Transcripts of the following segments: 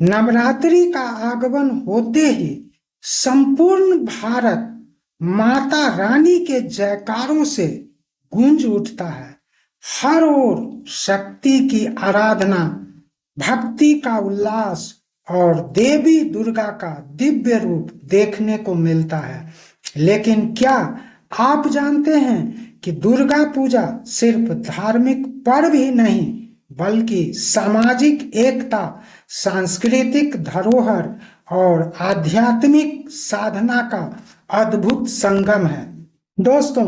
नवरात्रि का आगमन होते ही संपूर्ण भारत माता रानी के जयकारों से गूंज उठता है। हर ओर शक्ति की आराधना, भक्ति का उल्लास और देवी दुर्गा का दिव्य रूप देखने को मिलता है। लेकिन क्या आप जानते हैं कि दुर्गा पूजा सिर्फ धार्मिक पर्व ही नहीं बल्कि सामाजिक एकता, सांस्कृतिक धरोहर और आध्यात्मिक साधना का अद्भुत संगम है। दोस्तों,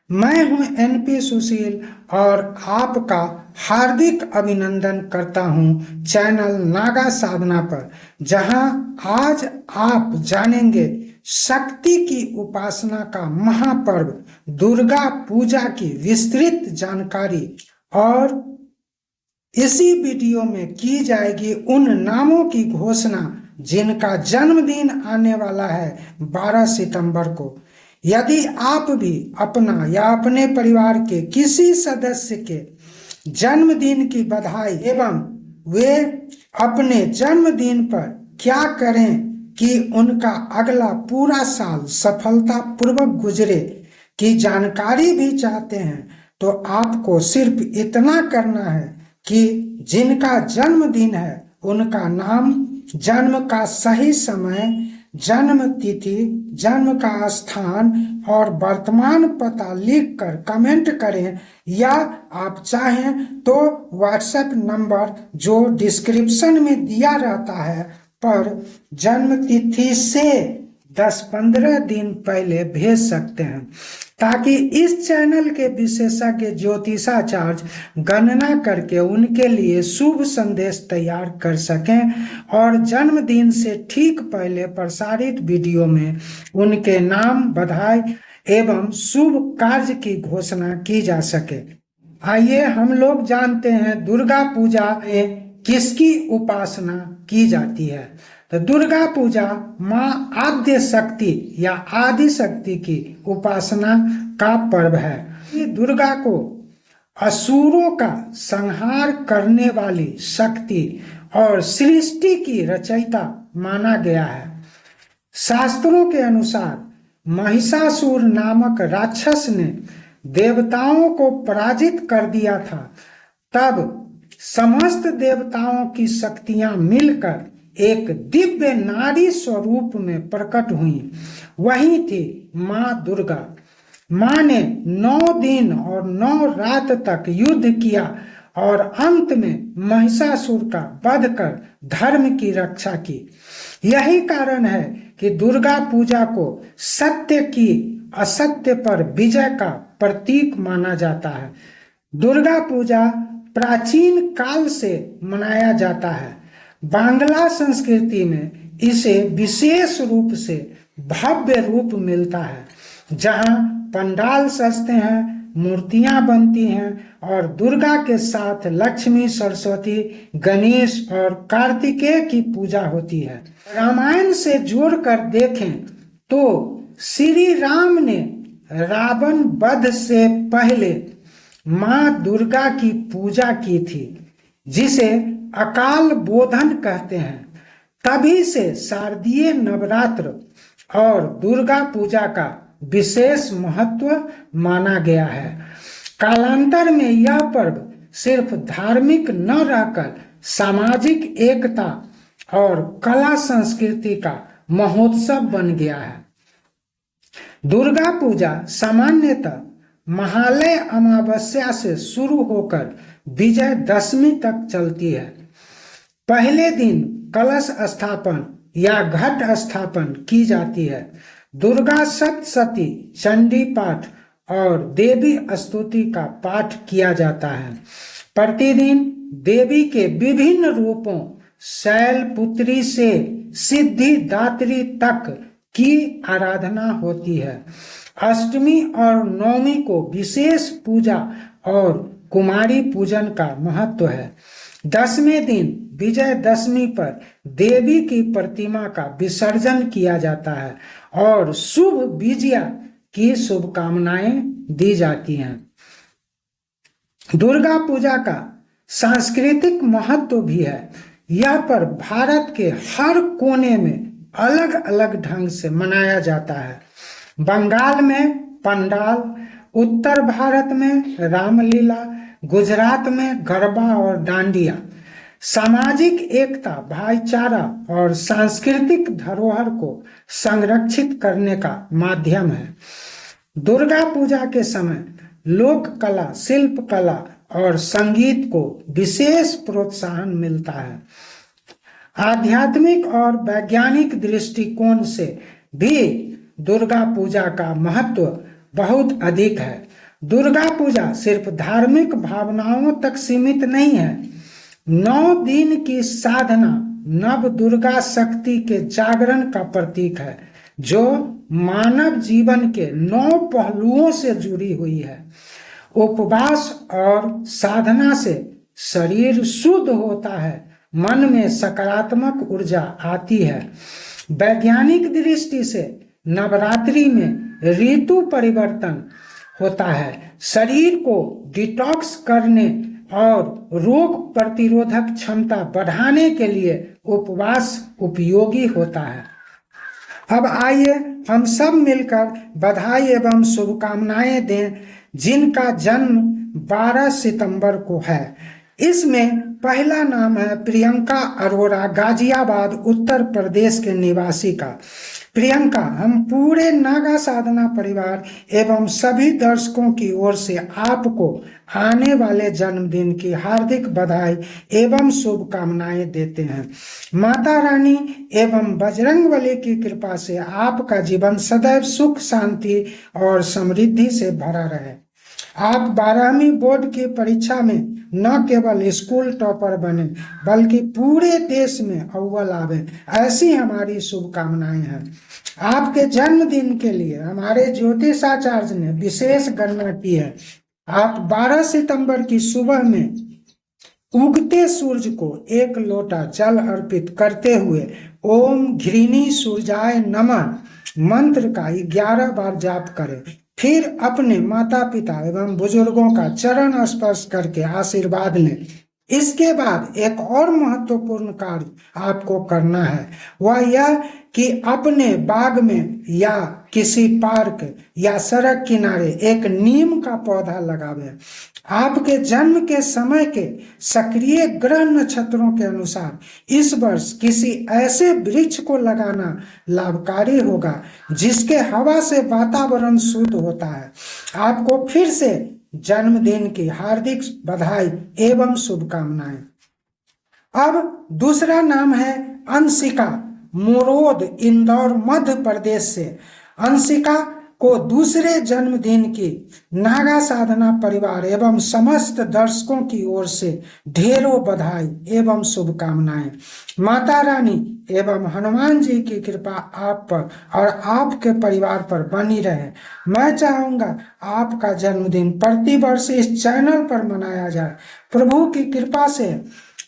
मैं हूं एनपी सुशील और आपका हार्दिक अभिनंदन करता हूं चैनल नागा साधना पर, जहां आज आप जानेंगे शक्ति की उपासना का महापर्व दुर्गा पूजा की विस्तृत जानकारी। और इसी वीडियो में की जाएगी उन नामों की घोषणा जिनका जन्मदिन आने वाला है 12 सितंबर को। यदि आप भी अपना या अपने परिवार के किसी सदस्य के जन्मदिन की बधाई एवं वे अपने जन्मदिन पर क्या करें कि उनका अगला पूरा साल सफलतापूर्वक गुजरे की जानकारी भी चाहते हैं, तो आपको सिर्फ इतना करना है कि जिनका जन्मदिन है उनका नाम, जन्म का सही समय, जन्म तिथि, जन्म का स्थान और वर्तमान पता लिखकर कमेंट करें, या आप चाहें तो व्हाट्सएप नंबर जो डिस्क्रिप्शन में दिया रहता है पर जन्म तिथि से 10-15 दिन पहले भेज सकते हैं, ताकि इस चैनल के विशेषज्ञ ज्योतिषाचार्य गणना करके उनके लिए शुभ संदेश तैयार कर सकें और जन्मदिन से ठीक पहले प्रसारित वीडियो में उनके नाम, बधाई एवं शुभ कार्य की घोषणा की जा सके। आइए हम लोग जानते हैं दुर्गा पूजा में किसकी उपासना की जाती है। तो दुर्गा पूजा माँ आद्य शक्ति या आदि शक्ति की उपासना का पर्व है। ये दुर्गा को असुरों का संहार करने वाली शक्ति और सृष्टि की रचयिता माना गया है। शास्त्रों के अनुसार महिषासुर नामक राक्षस ने देवताओं को पराजित कर दिया था। तब समस्त देवताओं की शक्तियां मिलकर एक दिव्य नारी स्वरूप में प्रकट हुई। वही थी माँ दुर्गा। माँ ने 9 दिन और 9 रात तक युद्ध किया और अंत में महिषासुर का वध कर धर्म की रक्षा की। यही कारण है कि दुर्गा पूजा को सत्य की असत्य पर विजय का प्रतीक माना जाता है। दुर्गा पूजा प्राचीन काल से मनाया जाता है। बांग्ला संस्कृति में इसे विशेष रूप से भव्य रूप मिलता है, जहां पंडाल सजते हैं, मूर्तियां बनती हैं और दुर्गा के साथ लक्ष्मी, सरस्वती, गणेश और कार्तिकेय की पूजा होती है। रामायण से जोड़कर देखें तो श्री राम ने रावण वध से पहले माँ दुर्गा की पूजा की थी, जिसे अकाल बोधन कहते हैं। तभी से शारदीय नवरात्र और दुर्गा पूजा का विशेष महत्व माना गया है। कालांतर में यह पर्व सिर्फ धार्मिक न रहकर सामाजिक एकता और कला संस्कृति का महोत्सव बन गया है। दुर्गा पूजा सामान्यतः महालय अमावस्या से शुरू होकर विजयदशमी तक चलती है। पहले दिन कलश स्थापन या घट स्थापन की जाती है। दुर्गा सप्तशती, चंडी पाठ और देवी स्तुति का पाठ किया जाता है। प्रतिदिन देवी के विभिन्न रूपों शैलपुत्री से सिद्धिदात्री तक की आराधना होती है। अष्टमी और नवमी को विशेष पूजा और कुमारी पूजन का महत्व है। 10वें दिन विजयदशमी पर देवी की प्रतिमा का विसर्जन किया जाता है और शुभ विजया की शुभकामनाएं दी जाती हैं। दुर्गा पूजा का सांस्कृतिक महत्व भी है। यह पर्व भारत के हर कोने में अलग अलग ढंग से मनाया जाता है। बंगाल में पंडाल, उत्तर भारत में रामलीला, गुजरात में गरबा और डांडिया सामाजिक एकता, भाईचारा और सांस्कृतिक धरोहर को संरक्षित करने का माध्यम है। दुर्गा पूजा के समय लोक कला, शिल्प कला और संगीत को विशेष प्रोत्साहन मिलता है। आध्यात्मिक और वैज्ञानिक दृष्टिकोण से भी दुर्गा पूजा का महत्व बहुत अधिक है। दुर्गा पूजा सिर्फ धार्मिक भावनाओं तक सीमित नहीं है। 9 दिन की साधना नव दुर्गा शक्ति के जागरण का प्रतीक है, जो मानव जीवन के 9 पहलुओं से जुड़ी हुई है। उपवास और साधना से शरीर शुद्ध होता है, मन में सकारात्मक ऊर्जा आती है। वैज्ञानिक दृष्टि से नवरात्रि में ऋतु परिवर्तन होता है, शरीर को डिटॉक्स करने और रोग प्रतिरोधक क्षमता बढ़ाने के लिए उपवास उपयोगी होता है। अब आइए हम सब मिलकर बधाई एवं शुभकामनाएं दें जिनका जन्म 12 सितंबर को है। इसमें पहला नाम है प्रियंका अरोरा, गाजियाबाद उत्तर प्रदेश के निवासी का। प्रियंका, हम पूरे नागा साधना परिवार एवं सभी दर्शकों की ओर से आपको आने वाले जन्मदिन की हार्दिक बधाई एवं शुभकामनाएं देते हैं। माता रानी एवं बजरंगबली की कृपा से आपका जीवन सदैव सुख, शांति और समृद्धि से भरा रहे। आप 12वीं बोर्ड की परीक्षा में न केवल स्कूल टॉपर बने बल्कि पूरे देश में अव्वल आवे, ऐसी हमारी शुभकामनाएं हैं। आपके जन्मदिन के लिए हमारे ज्योतिषाचार्य ने विशेष गणना की है। आप 12 सितंबर की सुबह में उगते सूर्य को 1 लोटा जल अर्पित करते हुए ओम घृणी सूर्याय नमः मंत्र का 11 बार जाप करें। फिर अपने माता पिता एवं बुजुर्गों का चरण स्पर्श करके आशीर्वाद लें। इसके बाद एक और महत्वपूर्ण कार्य आपको करना है, वह यह कि अपने बाग में या किसी पार्क या सड़क किनारे एक नीम का पौधा लगावें। आपके जन्म के समय के सक्रिय ग्रह नक्षत्रों के अनुसार इस वर्ष किसी ऐसे वृक्ष को लगाना लाभकारी होगा जिसके हवा से वातावरण शुद्ध होता है। आपको फिर से जन्मदिन की हार्दिक बधाई एवं शुभकामनाएं। अब दूसरा नाम है अंशिका, मोरोद, इंदौर, मध्य प्रदेश से। अंशिका को दूसरे जन्मदिन की नागा साधना परिवार एवं समस्त दर्शकों की ओर से ढेरों बधाई एवं शुभकामनाएं। माता रानी एवं हनुमान जी की कृपा आप पर और आपके परिवार पर बनी रहे। मैं चाहूँगा आपका जन्मदिन प्रतिवर्ष इस चैनल पर मनाया जाए। प्रभु की कृपा से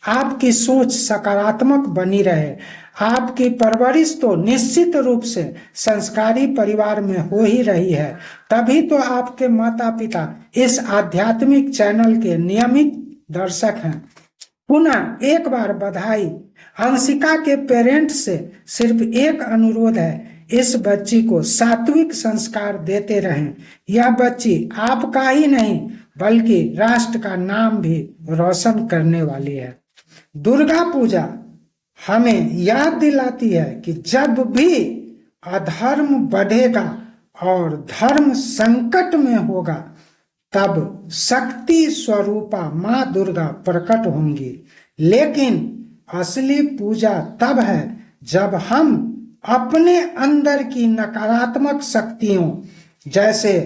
आपकी सोच सकारात्मक बनी रहे। आपकी परवरिश तो निश्चित रूप से संस्कारी परिवार में हो ही रही है, तभी तो आपके माता पिता इस आध्यात्मिक चैनल के नियमित दर्शक हैं। पुनः एक बार बधाई। अंशिका के पेरेंट्स से सिर्फ एक अनुरोध है, इस बच्ची को सात्विक संस्कार देते रहें। यह बच्ची आपका ही नहीं बल्कि राष्ट्र का नाम भी रोशन करने वाली है। दुर्गा पूजा हमें याद दिलाती है कि जब भी अधर्म बढ़ेगा और धर्म संकट में होगा तब शक्ति स्वरूपा माँ दुर्गा प्रकट होंगी। लेकिन असली पूजा तब है जब हम अपने अंदर की नकारात्मक शक्तियों जैसे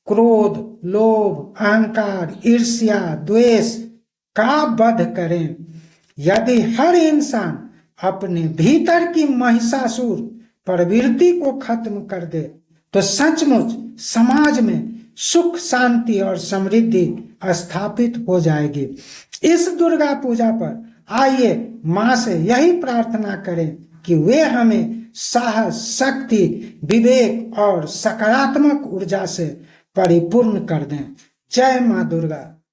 क्रोध, लोभ, अहंकार, ईर्ष्या, द्वेष का वध करें। यदि हर इंसान अपने भीतर की महिषासुर प्रवृत्ति को खत्म कर दे तो सचमुच समाज में सुख, शांति और समृद्धि स्थापित हो जाएगी। इस दुर्गा पूजा पर आइए माँ से यही प्रार्थना करें कि वे हमें साहस, शक्ति, विवेक और सकारात्मक ऊर्जा से परिपूर्ण कर दें। जय माँ दुर्गा।